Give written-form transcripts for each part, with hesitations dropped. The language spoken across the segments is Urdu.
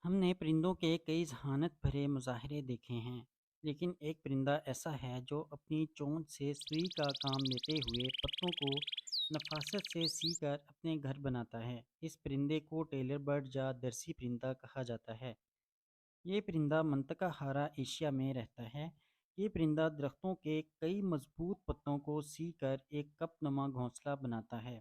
ہم نے پرندوں کے کئی ذہانت بھرے مظاہرے دیکھے ہیں، لیکن ایک پرندہ ایسا ہے جو اپنی چونچ سے سوئی کا کام لیتے ہوئے پتوں کو نفاست سے سی کر اپنے گھر بناتا ہے۔ اس پرندے کو ٹیلر برڈ یا درسی پرندہ کہا جاتا ہے۔ یہ پرندہ منطقہ ہارا ایشیا میں رہتا ہے۔ یہ پرندہ درختوں کے کئی مضبوط پتوں کو سی کر ایک کپ نما گھونسلہ بناتا ہے۔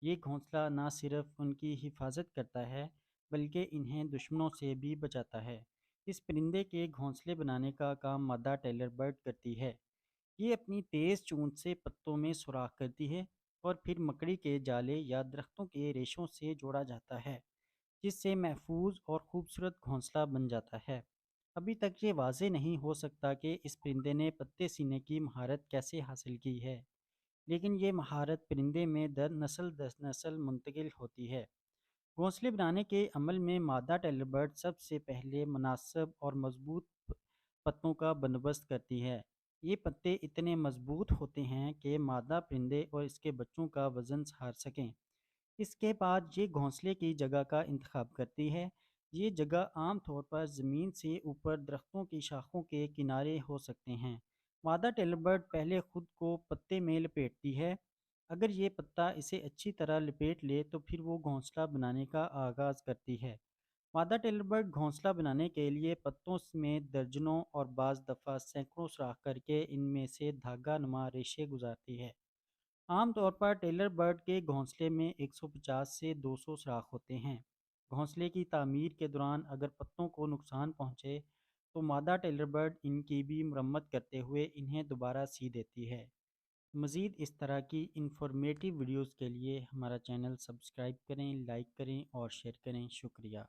یہ گھونسلہ نہ صرف ان کی حفاظت کرتا ہے بلکہ انہیں دشمنوں سے بھی بچاتا ہے۔ اس پرندے کے گھونسلے بنانے کا کام مادہ ٹیلر برڈ کرتی ہے۔ یہ اپنی تیز چونچ سے پتوں میں سوراخ کرتی ہے اور پھر مکڑی کے جالے یا درختوں کے ریشوں سے جوڑا جاتا ہے، جس سے محفوظ اور خوبصورت گھونسلہ بن جاتا ہے۔ ابھی تک یہ واضح نہیں ہو سکتا کہ اس پرندے نے پتے سینے کی مہارت کیسے حاصل کی ہے، لیکن یہ مہارت پرندے میں در نسل در نسل منتقل ہوتی ہے۔ گھونسلے بنانے کے عمل میں مادہ ٹیلر برڈ سب سے پہلے مناسب اور مضبوط پتوں کا بندوبست کرتی ہے۔ یہ پتے اتنے مضبوط ہوتے ہیں کہ مادہ پرندے اور اس کے بچوں کا وزن سہار سکیں۔ اس کے بعد یہ گھونسلے کی جگہ کا انتخاب کرتی ہے۔ یہ جگہ عام طور پر زمین سے اوپر درختوں کی شاخوں کے کنارے ہو سکتے ہیں۔ مادہ ٹیلر برڈ پہلے خود کو پتے میں لپیٹتی ہے۔ اگر یہ پتا اسے اچھی طرح لپیٹ لے تو پھر وہ گھونسلہ بنانے کا آغاز کرتی ہے۔ مادہ ٹیلر برڈ گھونسلہ بنانے کے لیے پتوں میں درجنوں اور بعض دفعہ سینکڑوں سوراخ کر کے ان میں سے دھاگا نما ریشے گزارتی ہے۔ عام طور پر ٹیلر برڈ کے گھونسلے میں 150 سے 200 سوراخ ہوتے ہیں۔ گھونسلے کی تعمیر کے دوران اگر پتوں کو نقصان پہنچے تو مادہ ٹیلر برڈ ان کی بھی مرمت کرتے ہوئے انہیں دوبارہ سی دیتی ہے۔ مزید اس طرح کی انفارمیٹیو ویڈیوز کے لیے ہمارا چینل سبسکرائب کریں، لائک کریں اور شیئر کریں۔ شکریہ۔